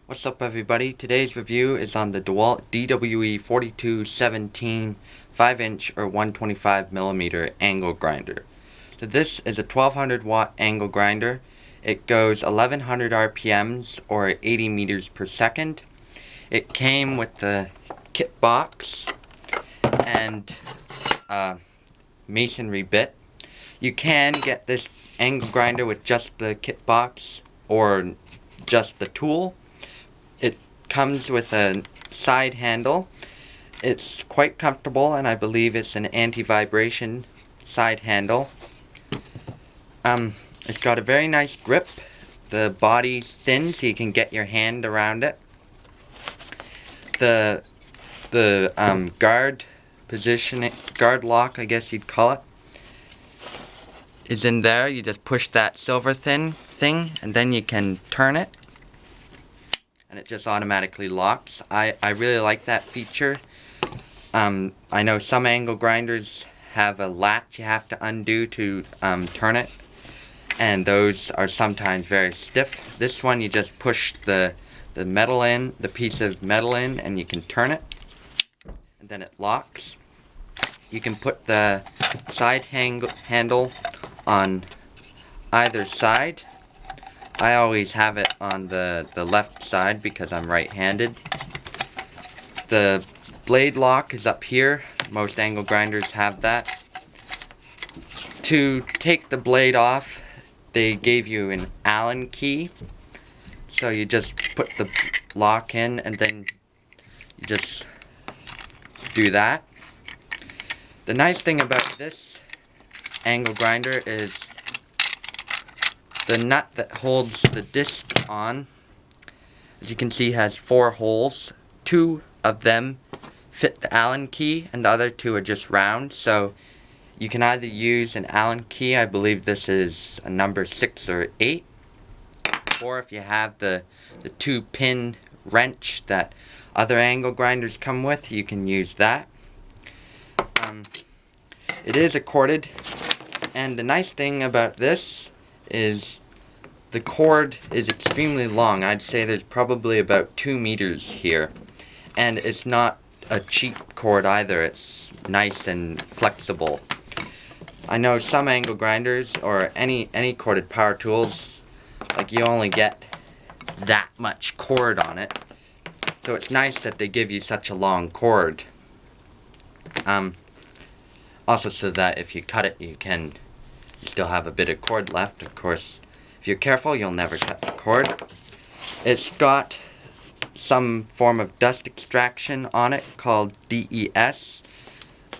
What's up everybody? Today's review is on the Dewalt DWE 4217 5-inch or 125mm angle grinder. So this is a 1200 watt angle grinder. It goes 1100 RPMs or 80 meters per second. It came with the kit box and masonry bit. You can get this angle grinder with just the kit box or just the tool. It comes with a side handle. It's quite comfortable, and I believe it's an anti-vibration side handle. It's got a very nice grip. The body's thin, so you can get your hand around it. The guard position, guard lock, I guess you'd call it, is in there. You just push that silver thin thing, and then you can turn it, and it just automatically locks. I really like that feature. I know some angle grinders have a latch you have to undo to turn it, and those are sometimes very stiff. This one, you just push the metal in, the piece of metal in, and you can turn it, and then it locks. You can put the side handle on either side. I always have it on the left side because I'm right-handed. The blade lock is up here. Most angle grinders have that. To take the blade off, they gave you an Allen key. So you just put the lock in and then you just do that. The nice thing about this angle grinder is the nut that holds the disc on, as you can see, has 4 holes. 2 of them fit the Allen key and the other 2 are just round, so you can either use an Allen key, I believe this is a number 6 or 8, or if you have the 2-pin wrench that other angle grinders come with, you can use that. It is a corded, and the nice thing about this is the cord is extremely long. I'd say there's probably about 2 meters here, and it's not a cheap cord either. It's nice and flexible. I know some angle grinders or any corded power tools, like, you only get that much cord on it, so it's nice that they give you such a long cord. Also, so that if you cut it, you still have a bit of cord left. Of course, if you're careful, you'll never cut the cord. It's got some form of dust extraction on it called DES.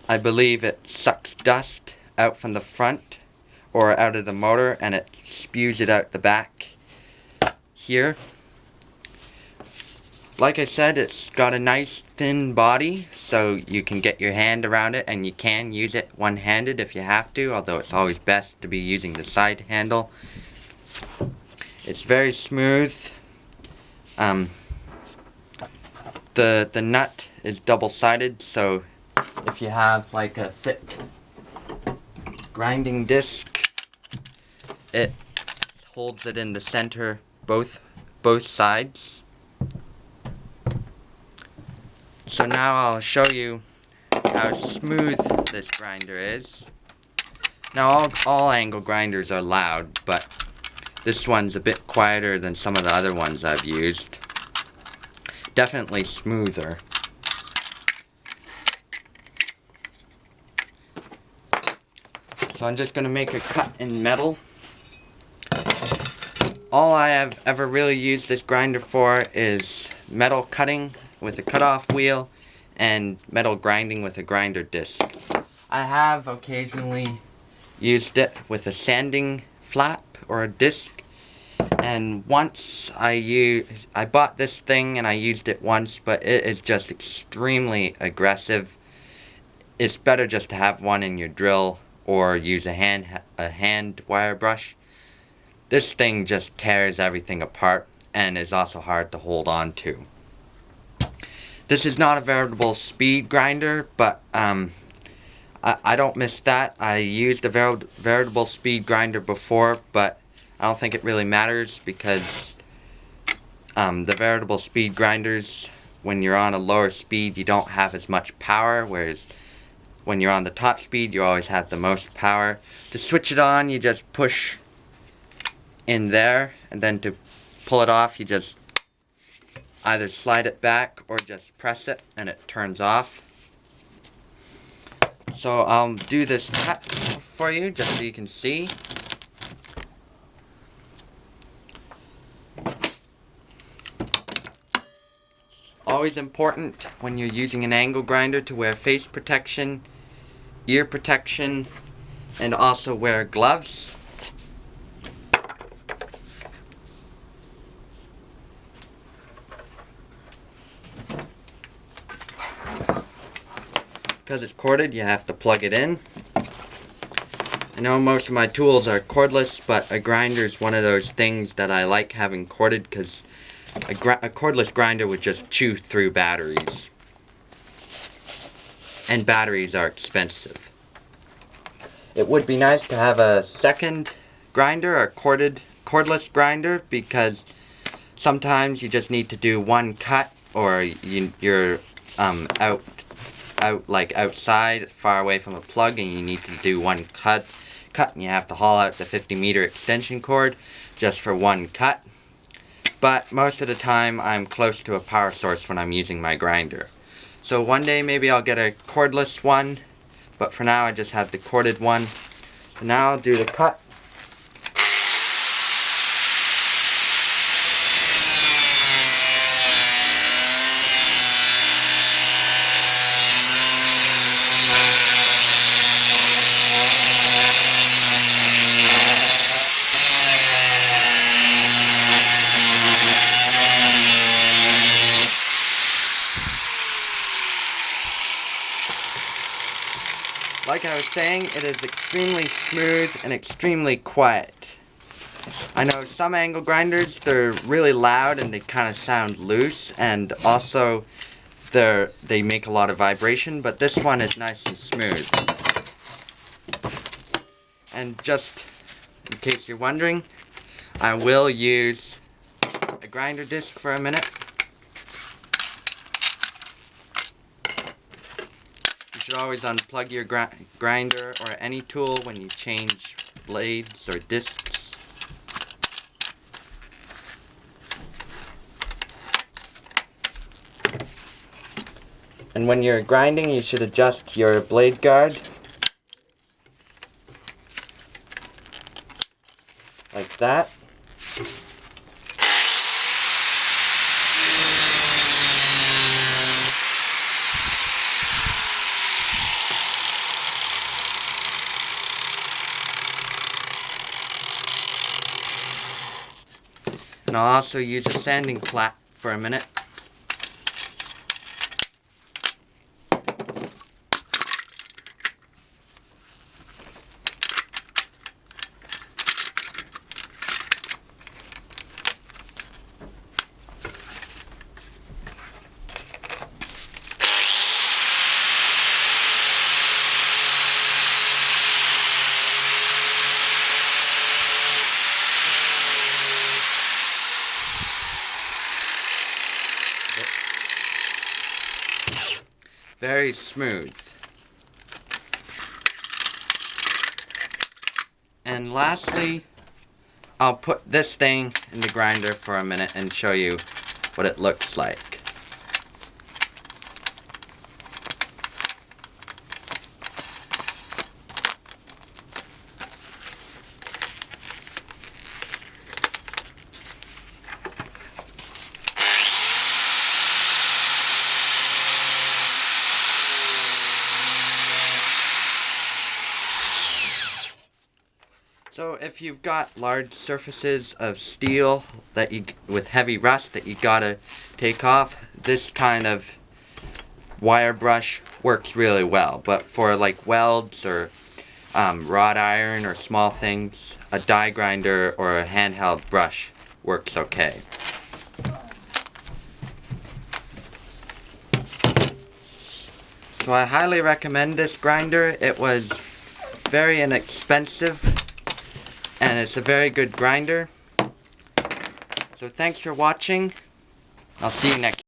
I believe it sucks dust out from the front or out of the motor, and it spews it out the back here. Like I said, it's got a nice thin body, so you can get your hand around it, and you can use it one-handed if you have to, although it's always best to be using the side handle. It's very smooth. The nut is double-sided, so if you have like a thick grinding disc, it holds it in the center, both sides. So now I'll show you how smooth this grinder is. Now all angle grinders are loud, but this one's a bit quieter than some of the other ones I've used. Definitely smoother. So I'm just going to make a cut in metal. All I have ever really used this grinder for is metal cutting with a cutoff wheel and metal grinding with a grinder disc. I have occasionally used it with a sanding flap or a disc, and once I bought this thing and I used it once, but it is just extremely aggressive. It's better just to have one in your drill or use a hand wire brush. This thing just tears everything apart and is also hard to hold on to. This is not a veritable speed grinder, but I don't miss that. I used a veritable speed grinder before, but I don't think it really matters because The variable speed grinders, when you're on a lower speed, you don't have as much power, whereas when you're on the top speed, you always have the most power. To switch it on, you just push in there, and then to pull it off, you just either slide it back or just press it and it turns off. So I'll do this cut for you just so you can see. Always important when you're using an angle grinder to wear face protection, ear protection, and also wear gloves. Because it's corded, you have to plug it in. I know most of my tools are cordless, but a grinder is one of those things that I like having corded because a cordless grinder would just chew through batteries. And batteries are expensive. It would be nice to have a second grinder, a cordless grinder, because sometimes you just need to do one cut, or you're out like outside, far away from a plug, and you need to do one cut, and you have to haul out the 50-meter extension cord just for one cut. But most of the time, I'm close to a power source when I'm using my grinder. So one day maybe I'll get a cordless one, but for now I just have the corded one. So now I'll do the cut. Like I was saying, it is extremely smooth and extremely quiet. I know some angle grinders, they're really loud and they kind of sound loose, and also they make a lot of vibration, but this one is nice and smooth. And just in case you're wondering, I will use a grinder disc for a minute. You should always unplug your grinder or any tool when you change blades or discs. And when you're grinding, you should adjust your blade guard like that. And I'll also use a sanding flat for a minute. Very smooth. And lastly, I'll put this thing in the grinder for a minute and show you what it looks like. So if you've got large surfaces of steel that with heavy rust that you gotta take off, this kind of wire brush works really well. But for like welds or wrought iron or small things, a die grinder or a handheld brush works okay. So I highly recommend this grinder. It was very inexpensive, and it's a very good grinder. So thanks for watching. I'll see you next